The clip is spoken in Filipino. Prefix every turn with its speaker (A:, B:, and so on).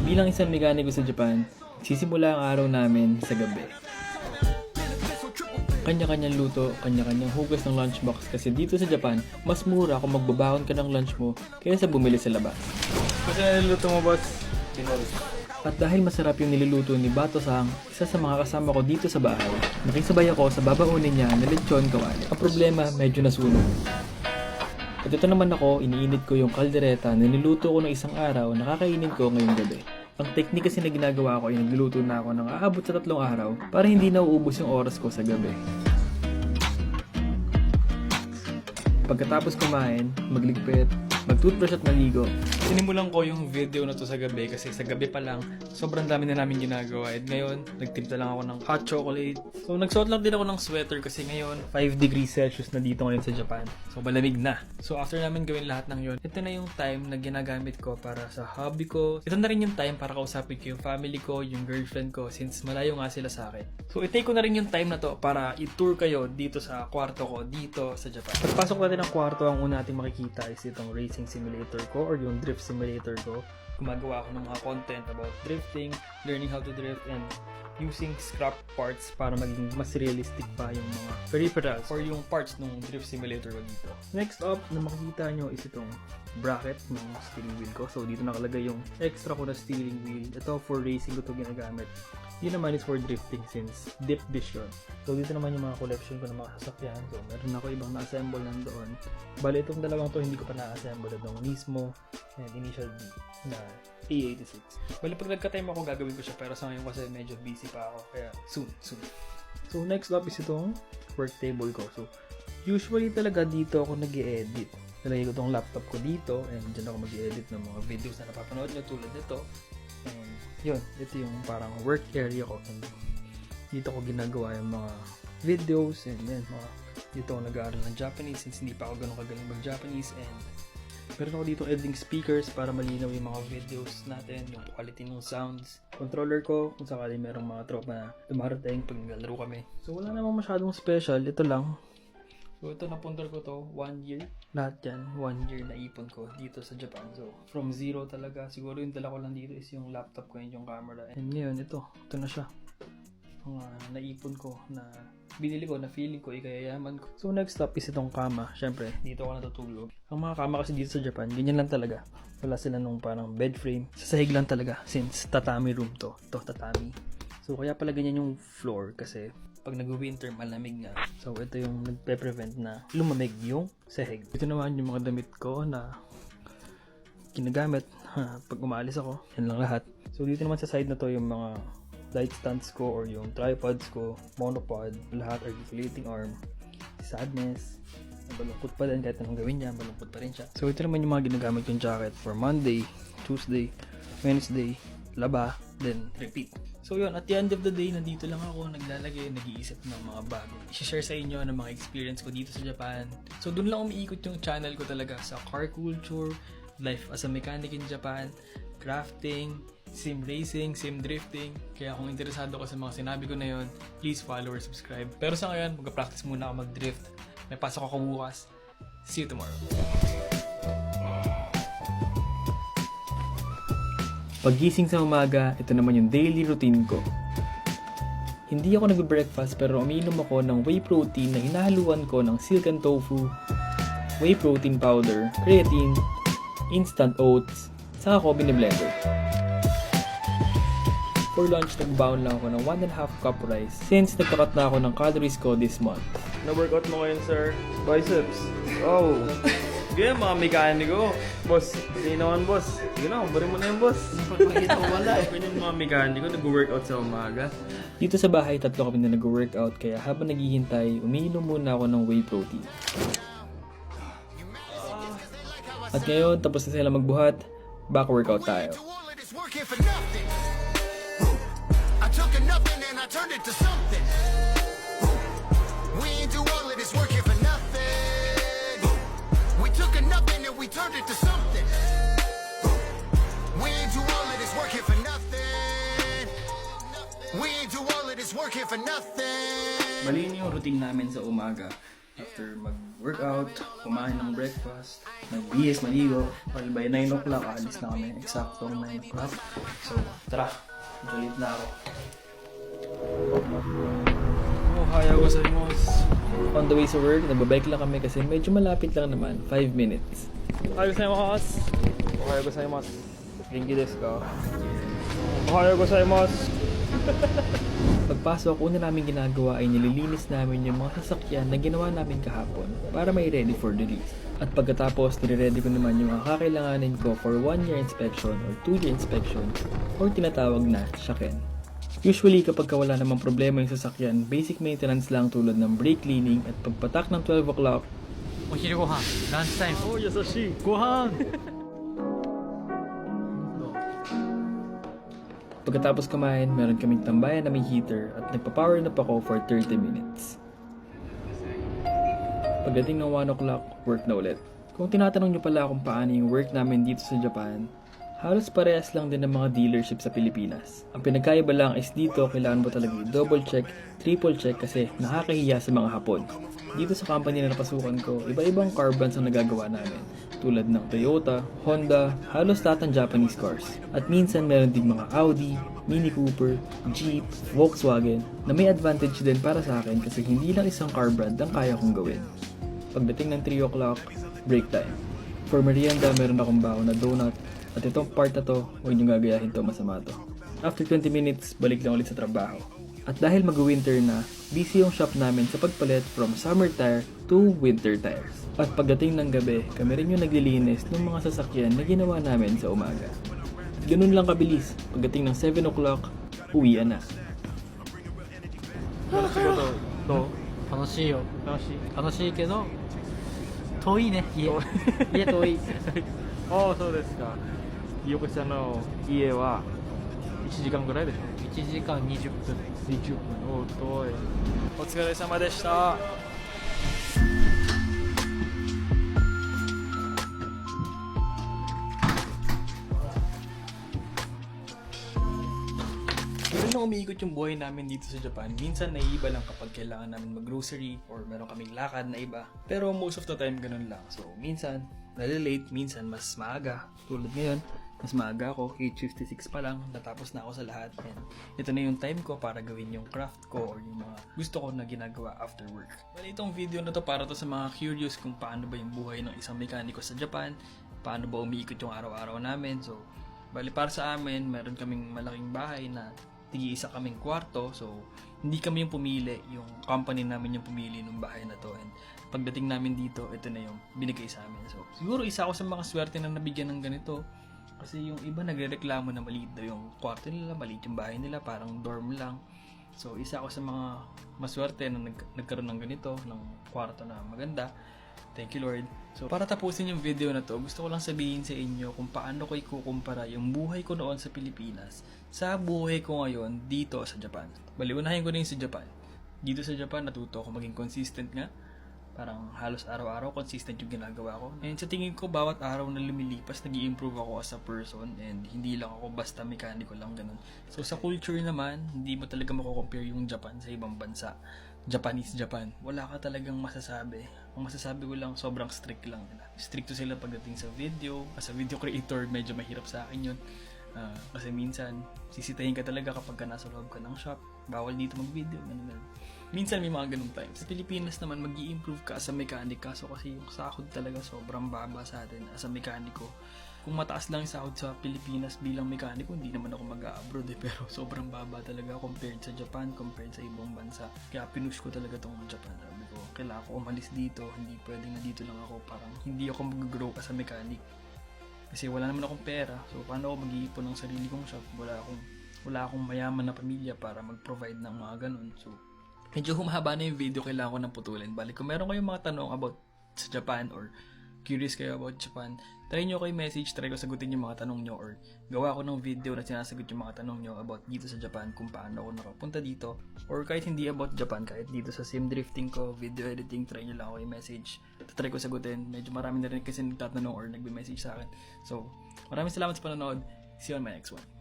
A: Bilang isang mekaniko sa Japan, sisimula ang araw namin sa gabi. Kanya-kanyang luto, kanya-kanyang hugas ng lunchbox kasi dito sa Japan, mas mura kung magbabahon ka ng lunch mo kaysa bumili sa labas.
B: Kasi niluluto mo, boss?
A: At dahil masarap yung niluluto ni Bato-sang, isa sa mga kasama ko dito sa bahay, nakisabay ako sa babaunin niya na lechon kawali. Ang problema, medyo nasunog. At ito naman ako, iniinit ko yung kaldereta na niluto ko ng isang araw na kakainin ko ngayong gabi. Ang teknik kasi na ginagawa ko ay nagluluto na ako ng aabot sa 3 araw para hindi nauubos yung oras ko sa gabi. Pagkatapos kumain, magligpit, mag-toothbrush at maligo. Sinimulan ko yung video na to sa gabi kasi sa gabi pa lang, sobrang dami na namin ginagawa. At ngayon, nagtimpla lang ako ng hot chocolate. So, nagsuot lang din ako ng sweater kasi ngayon, 5 degrees Celsius na dito ngayon sa Japan. So, malamig na. So, after namin gawin lahat ng yun, ito na yung time na ginagamit ko para sa hobby ko. Ito na rin yung time para kausapin ko yung family ko, yung girlfriend ko, since malayo nga sila sa akin. So, itake ko na rin yung time na to para i-tour kayo dito sa kwarto ko, dito sa Japan. Pagpasok natin ng kwarto, ang una nating makikita is itong racing simulator ko or yung drift simulator ko. Gumagawa ako ng mga content about drifting, learning how to drift, and using scrap parts para maging mas realistic pa yung mga peripherals or yung parts ng drift simulator ko dito. Next up na makikita nyo is itong bracket ng steering wheel ko. So dito nakalagay yung extra ko na steering wheel. Ito for racing ko ito ginagamit. Yun naman is for drifting since deep dish yun. So dito naman yung mga collection ko ng mga sasakyan. So meron ako ibang na-assemble nandoon. Bali itong dalawang to hindi ko pa na-assemble. Itong Nismo and Initial D na A86. Bali pag nagka-time ako gagawin ko siya pero sa ngayon kasi medyo busy pa ako. Kaya soon. So next up is itong work table ko. So usually talaga dito ako nag-i-edit. Nalagay ko itong laptop ko dito and dyan ako mag-i-edit ng mga videos na napapanood nyo tulad nito. And yun, ito yung parang work area ko. And dito ko ginagawa yung mga videos and then dito ako nag-aaral ng Japanese since hindi pa ako ganun kagaling mag-Japanese. And meron ako dito editing speakers para malinaw yung mga videos natin, yung quality ng sounds. Controller ko kung sakali merong mga tropa na dumarating pag naglalaro kami. So wala namang masyadong special, ito lang. So ito napundar ko to, 1 year. Lahat yan, 1 year na ipon ko dito sa Japan. So from zero talaga, siguro yung dala ko lang dito is yung laptop ko and yung camera. And ngayon, ito na siya. Mga naipon ko na binili ko na feeling ko ikayayaman ko. So next up is itong kama. Syempre, dito ako natutulog. Ang mga kama kasi dito sa Japan, ganyan lang talaga. Wala sila nung parang bed frame. Sa sahig lang talaga since tatami room to. Ito, tatami. So kaya pala ganyan yung floor kasi pag nag-winter, malamig nga. So, ito yung nagpe-prevent na lumamig yung sahig. Ito naman yung mga damit ko na ginagamit pag umalis ako. Yan lang lahat. So, dito naman sa side na to yung mga light stands ko or yung tripods ko, monopod, lahat articulating arm, sadness, balungkot pa din kahit anong gawin niya, balungkot pa rin siya. So, ito naman yung mga ginagamit yung jacket for Monday, Tuesday, Wednesday, laba, then repeat. So yun, at the end of the day, nandito lang ako, naglalagay, nag-iisip ng mga bago. I-share sa inyo ng mga experience ko dito sa Japan. So dun lang umiikot yung channel ko talaga sa car culture, life as a mechanic in Japan, crafting, sim racing, sim drifting. Kaya kung interesado ka sa mga sinabi ko na yun, please follow or subscribe. Pero sa ngayon, mag-practice muna ako mag-drift. May pasok ako bukas. See you tomorrow. Paggising sa umaga, ito naman yung daily routine ko. Hindi ako nag-breakfast pero umiinom ako ng whey protein na hinahaluan ko ng silken tofu, whey protein powder, creatine, instant oats, saka ko biniblender. For lunch, nagbaon lang ako ng 1.5 cup rice since nagkakat na ako ng calories ko this month.
B: Na-workout mo ngayon, sir? Biceps. Oh. Sige, mga mekaniko. Boss, hindi naman, boss. Sige na, ubarin mo na yung boss. Pagpakita ko wala. Pwede yung mga mekaniko, nag-workout sa umaga.
A: Dito sa bahay, 3 kami na nag-workout kaya habang naghihintay, umiinom muna ako ng whey protein. At ngayon, tapos na sila magbuhat, back workout tayo. Bali yun yung routine namin sa umaga. After mag-workout, kumain ng breakfast, nagbihis, maligo. Well, by 9 o'clock, alis na kami. Eksakto 9 o'clock. So, tara. Galit na ako. Ohayou gozaimasu. On the way sa work, nagbabike lang kami kasi medyo malapit lang naman. 5 minutes. Ohayou gozaimasu. Ohayou gozaimasu. Genki desu ka? Ohayou gozaimasu. Pagpasok, una namin ginagawa ay nililinis namin yung mga sasakyan na ginawa namin kahapon para may ready for the release. At pagkatapos, nire-ready ko naman yung mga kakailanganin ko for 1-year inspection or 2-year inspection or tinatawag na shaken. Usually, kapag wala namang problema yung sasakyan, basic maintenance lang tulad ng brake cleaning at pagpatak ng 12 o'clock.
C: Ohiru gohan, lunch time.
B: Oh, yasashi!
C: Gohan!
A: Pagkatapos kumain, meron kaming tambayan na may heater at nagpa-power nap ako for 30 minutes. Pagdating ng 1 o'clock, work na ulit. Kung tinatanong nyo pala kung paano yung work namin dito sa Japan, halos parehas lang din ng mga dealership sa Pilipinas. Ang pinagkaiba lang is dito kailangan mo talaga i-double check, triple check kasi nakakahiya sa mga Hapon. Dito sa company na napasukan ko, iba-ibang car brands ang nagagawa namin. Tulad ng Toyota, Honda, halos lahat ng Japanese cars. At minsan meron ding mga Audi, Mini Cooper, Jeep, Volkswagen na may advantage din para sa akin kasi hindi lang isang car brand ang kaya kong gawin. Pagdating ng 3 o'clock, break time. For merienda, meron akong baon na donut. At itong part na to, huwag nyo gagayahin to, masama to. After 20 minutes, balik lang ulit sa trabaho. At dahil mag-winter na, busy yung shop namin sa pagpalit from summer tire to winter tires. At pagdating ng gabi, kami rin yung naglilinis ng mga sasakyan na ginawa namin sa umaga. At ganun lang kabilis, pagdating ng 7 o'clock, uwian na.
C: 楽しいよ。
B: 楽しい
C: 楽しいけど、遠いね、家。家遠い。
B: ああ、そうですか。井岡さんの家は1時間ぐらいでしょ
C: 1時間20分。
B: 20分。お遠い。
A: お疲れ様でした。Pero nung umiikot yung buhay namin dito sa Japan, minsan naiiba lang kapag kailangan namin mag-grocery or meron kaming lakad na iba. Pero most of the time ganun lang. So minsan nalilate, minsan mas maaga. Tulad ngayon, mas maaga ako, 8:56 pa lang, natapos na ako sa lahat. And ito na yung time ko para gawin yung craft ko or yung mga gusto ko na ginagawa after work. Bali, itong video na to para to sa mga curious kung paano ba yung buhay ng isang mekaniko sa Japan, paano ba umiikot yung araw-araw namin. So, bali para sa amin, meron kaming malaking bahay na tigi-isa kaming kwarto. So, hindi kami yung pumili, yung company namin yung pumili ng bahay na to. And pagdating namin dito, ito na yung binigay sa amin. So, siguro isa ako sa mga swerte na nabigyan ng ganito. Kasi yung iba nagrereklamo na maliit daw yung kwarto nila, maliit yung bahay nila, parang dorm lang. So, isa ako sa mga maswerte na nagkaroon ng ganito, ng kwarto na maganda. Thank you, Lord. So, para tapusin yung video na to, gusto ko lang sabihin sa inyo kung paano ko ikukumpara yung buhay ko noon sa Pilipinas sa buhay ko ngayon dito sa Japan. Bali, unahin ko na yung sa Japan. Dito sa Japan, natuto ako maging consistent nga. Parang halos araw-araw, consistent yung ginagawa ko. And sa tingin ko, bawat araw na lumilipas, nag-i-improve ako as a person. And hindi lang ako basta mekaniko lang ganun. So, sa culture naman, hindi mo talaga mako-compare yung Japan sa ibang bansa. Japanese Japan. Wala ka talagang masasabi. Ang masasabi ko lang, sobrang strict lang nila. Stricto sila pagdating sa video. As a video creator, medyo mahirap sa akin yun. Kasi minsan, sisitahin ka talaga kapag ka nasa loob ka ng shop. Bawal dito mag-video. Ganun. Minsan may mga ganung times. Sa Pilipinas naman, mag-i-improve ka as a mechanic. Kaso kasi yung sahod talaga sobrang baba sa atin as a mekaniko. Kung mataas lang yung sahod sa Pilipinas bilang mekaniko, hindi naman ako mag-abroad Pero sobrang baba talaga compared sa Japan, compared sa ibang bansa. Kaya pinush ko talaga tong Japan. Sabi ko, kailangan ko umalis dito. Hindi pwedeng na dito lang ako. Parang hindi ako mag-grow as a mechanic. Kasi wala naman akong pera. So paano ako mag-iipon ng sarili kong shop? Wala akong mayaman na pamilya para mag-provide ng mga ganun. So medyo humahaba na yung video, kailangan ko nang putulin. Balik, kung meron kayong mga tanong about sa Japan or curious kayo about Japan, try nyo ko yung message, try ko sagutin yung mga tanong nyo or gawa ko ng video na sinasagot yung mga tanong nyo about dito sa Japan, kung paano ako nakapunta dito. Or kahit hindi about Japan, kahit dito sa sim drifting ko, video editing, try nyo lang ako yung message. Try ko sagutin. Medyo marami na rin kasi nagtatanong or nagbe-message sa akin. So, maraming salamat sa panonood. See you on my next one.